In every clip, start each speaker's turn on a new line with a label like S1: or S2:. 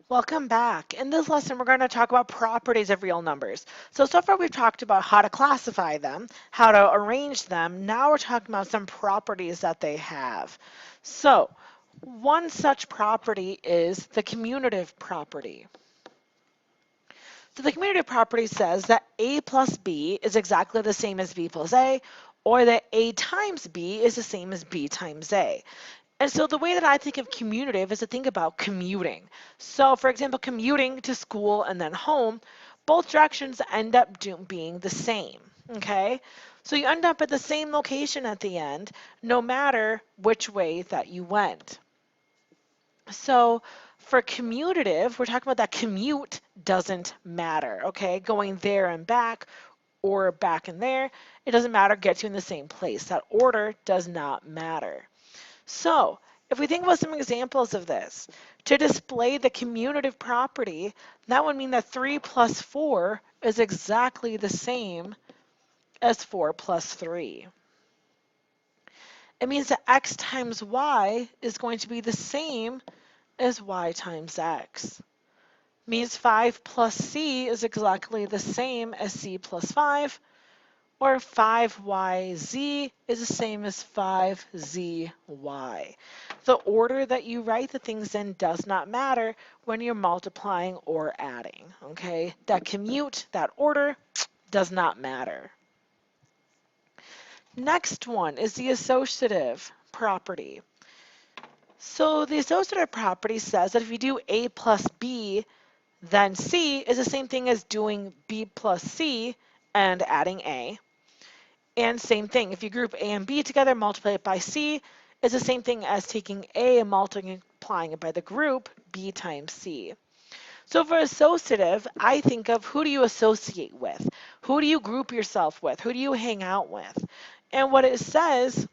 S1: Welcome back. In this lesson, we're going to talk about properties of real numbers. So far we've talked about how to classify them, how to arrange them. Now we're talking about some properties that they have. So, one such property is the commutative property. So the commutative property says that A plus B is exactly the same as B plus A, or that A times B is the same as B times A. And so the way that I think of commutative is to think about commuting. So for example, commuting to school and then home, both directions end up being the same, okay? So you end up at the same location at the end, no matter which way that you went. So for commutative, we're talking about that commute doesn't matter, okay? Going there and back or back and there, it doesn't matter, gets you in the same place. That order does not matter. So if we think about some examples of this, to display the commutative property, that would mean that 3 plus 4 is exactly the same as 4 plus 3. It means that x times y is going to be the same as y times x. Means 5 plus c is exactly the same as c plus 5, or 5yz is the same as 5zy. The order that you write the things in does not matter when you're multiplying or adding, okay? That commute, that order, does not matter. Next one is the associative property. So the associative property says that if you do A plus B, then C is the same thing as doing B plus C and adding A. And same thing, if you group A and B together, multiply it by C, is the same thing as taking A and multiplying it by the group B times C. So for associative, I think of who do you associate with? Who do you group yourself with? Who do you hang out with? And what it says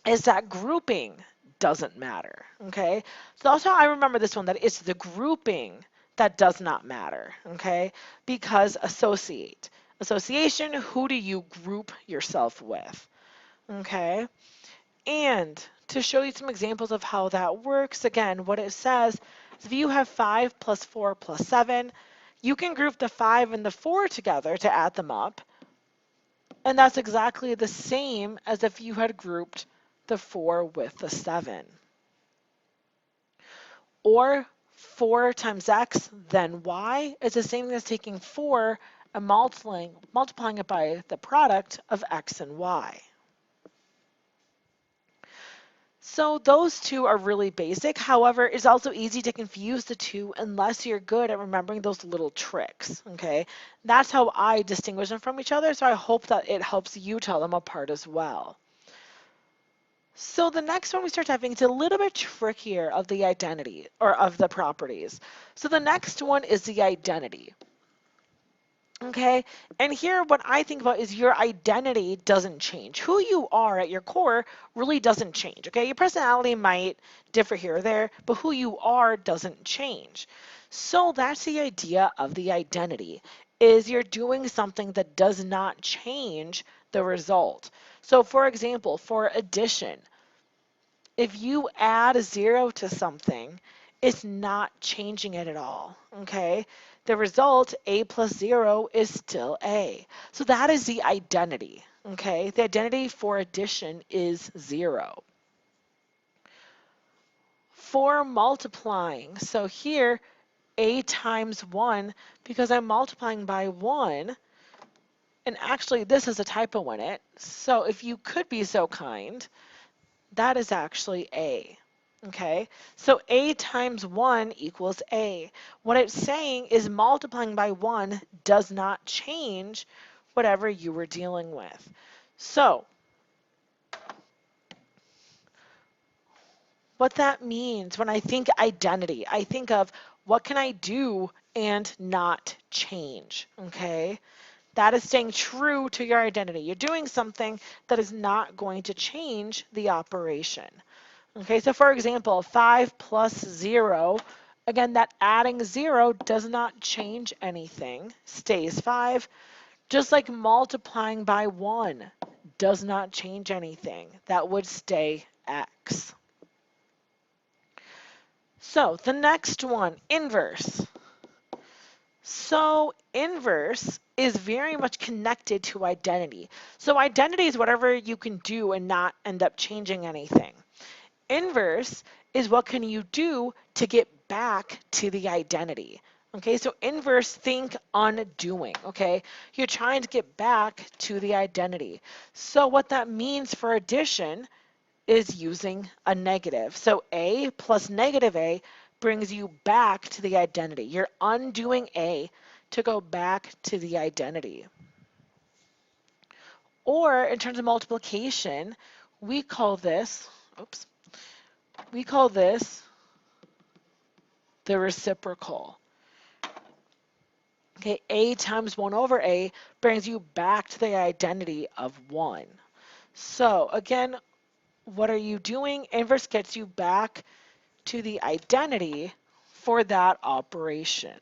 S1: is that grouping doesn't matter, okay? So also I remember this one, that it's the grouping that does not matter, okay? Because associate. Association, who do you group yourself with, okay? And to show you some examples of how that works, again, what it says is if you have 5 plus 4 plus 7, you can group the 5 and the 4 together to add them up, and that's exactly the same as if you had grouped the 4 with the 7. Or 4 times x, then y is the same as taking 4 and multiplying it by the product of x and y. So those two are really basic. However, it's also easy to confuse the two unless you're good at remembering those little tricks, okay? That's how I distinguish them from each other, so I hope that it helps you tell them apart as well. So the next one we start having, it's a little bit trickier of the identity, or of the properties. So the next one is the identity. Okay, and here what I think about is your identity doesn't change. Who you are at your core really doesn't change. Okay, your personality might differ here or there, but who you are doesn't change. So that's the idea of the identity, is you're doing something that does not change the result. So for example, for addition, if you add a 0 to something, it's not changing it at all, okay? The result, A plus 0, is still A. So that is the identity, okay? The identity for addition is 0. For multiplying, so here, A times 1, because I'm multiplying by 1, and actually this has a typo in it, so if you could be so kind, that is actually A. Okay, so A times 1 equals A. What it's saying is multiplying by 1 does not change whatever you were dealing with. So what that means when I think identity, I think of what can I do and not change, okay? That is staying true to your identity. You're doing something that is not going to change the operation. Okay, so for example, 5 plus 0, again, that adding 0 does not change anything, stays 5. Just like multiplying by 1 does not change anything, that would stay x. So the next one, inverse. So inverse is very much connected to identity. So identity is whatever you can do and not end up changing anything. Inverse is what can you do to get back to the identity. Okay, so inverse, think undoing. Okay, you're trying to get back to the identity. So what that means for addition is using a negative. So A plus negative A brings you back to the identity. You're undoing A to go back to the identity. Or in terms of multiplication, we call this, oops, we call this the reciprocal. Okay, A times 1 over A brings you back to the identity of 1. So again, what are you doing? Inverse gets you back to the identity for that operation.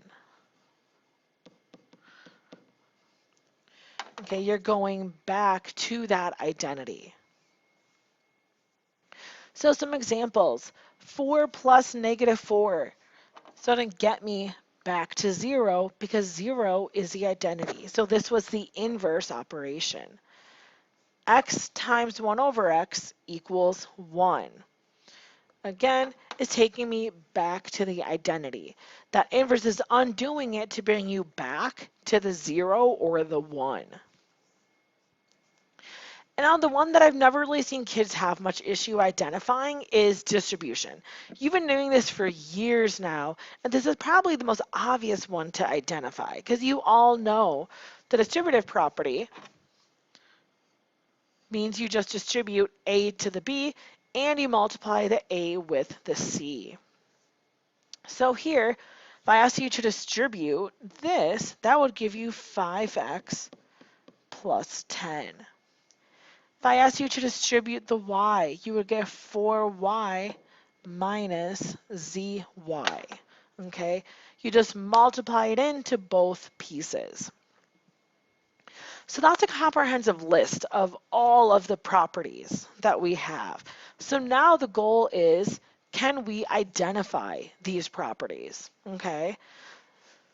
S1: Okay, you're going back to that identity. So some examples. 4 plus negative 4. So it didn't get me back to 0 because 0 is the identity. So this was the inverse operation. X times 1 over x equals 1. Again, it's taking me back to the identity. That inverse is undoing it to bring you back to the 0 or the 1. And now the one that I've never really seen kids have much issue identifying is distribution. You've been doing this for years now, and this is probably the most obvious one to identify because you all know the distributive property means you just distribute A to the B and you multiply the A with the C. So here, if I ask you to distribute this, that would give you 5x plus 10. If I asked you to distribute the y, you would get 4y minus zy. Okay? You just multiply it into both pieces. So that's a comprehensive list of all of the properties that we have. So now the goal is, can we identify these properties? Okay?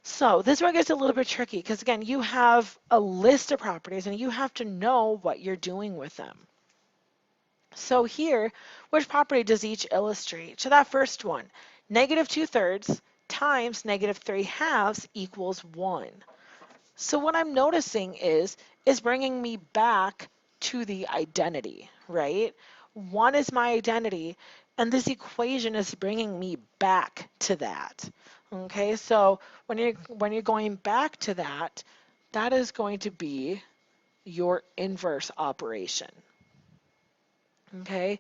S1: So this one gets a little bit tricky because again, you have a list of properties and you have to know what you're doing with them. So here, which property does each illustrate? So that first one, negative 2/3 times negative 3/2 equals 1. So what I'm noticing is bringing me back to the identity, right? 1 is my identity, and this equation is bringing me back to that. Okay, so when you're going back to that, that is going to be your inverse operation. Okay,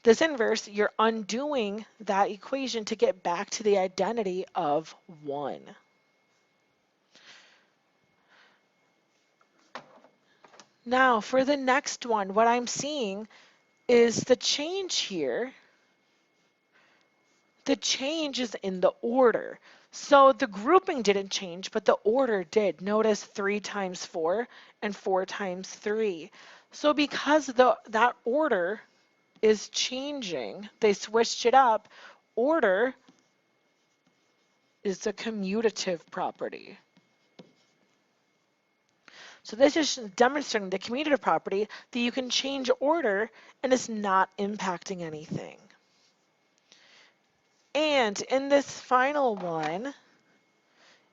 S1: this inverse, you're undoing that equation to get back to the identity of 1. Now, for the next one, what I'm seeing is the change here. The change is in the order. So the grouping didn't change, but the order did. Notice 3 times 4 and 4 times 3. So because that order is changing, they switched it up, order is a commutative property. So this is demonstrating the commutative property that you can change order and it's not impacting anything. And in this final one,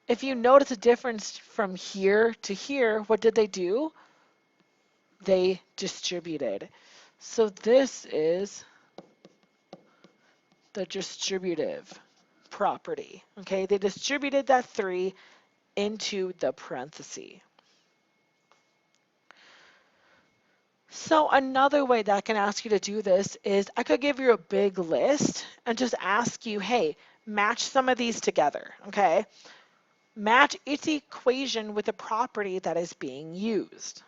S1: if you notice a difference from here to here, what did they do? They distributed. So this is the distributive property. Okay, they distributed that 3 into the parenthesis. So another way that I can ask you to do this is I could give you a big list and just ask you, hey, match some of these together, okay? Match its equation with the property that is being used.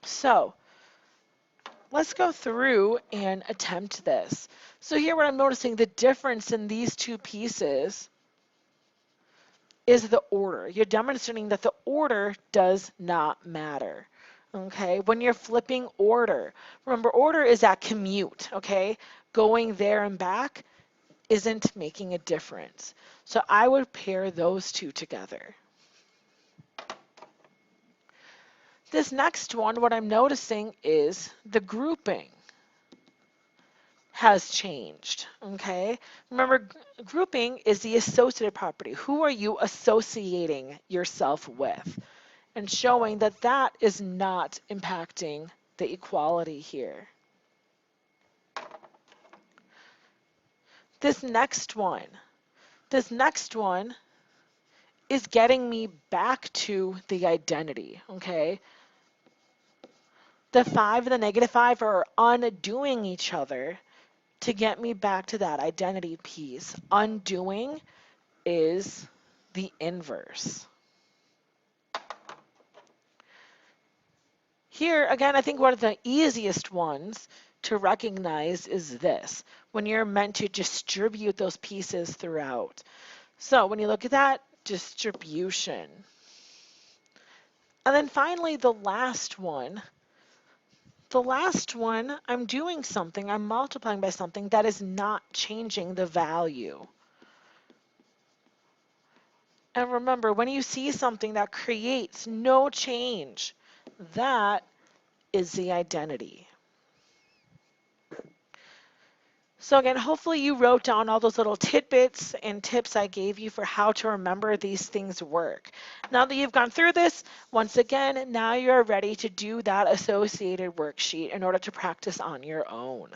S1: So let's go through and attempt this. So here what I'm noticing, the difference in these two pieces is the order. You're demonstrating that the order does not matter. Okay, when you're flipping order, remember order is that commute, okay? Going there and back. isn't making a difference. So I would pair those two together. This next one, what I'm noticing is the grouping has changed, okay? Remember, grouping is the associated property. Who are you associating yourself with? And showing that that is not impacting the equality here. This next one, this next one is getting me back to the identity, okay? The 5 and the -5 are undoing each other to get me back to that identity piece. Undoing is the inverse. Here, again, I think one of the easiest ones to recognize is this, when you're meant to distribute those pieces throughout. So when you look at that, distribution. And then finally, the last one, I'm doing something, I'm multiplying by something that is not changing the value. And remember, when you see something that creates no change, that is the identity. So again, hopefully you wrote down all those little tidbits and tips I gave you for how to remember these things work. Now that you've gone through this, once again, now you're ready to do that associated worksheet in order to practice on your own.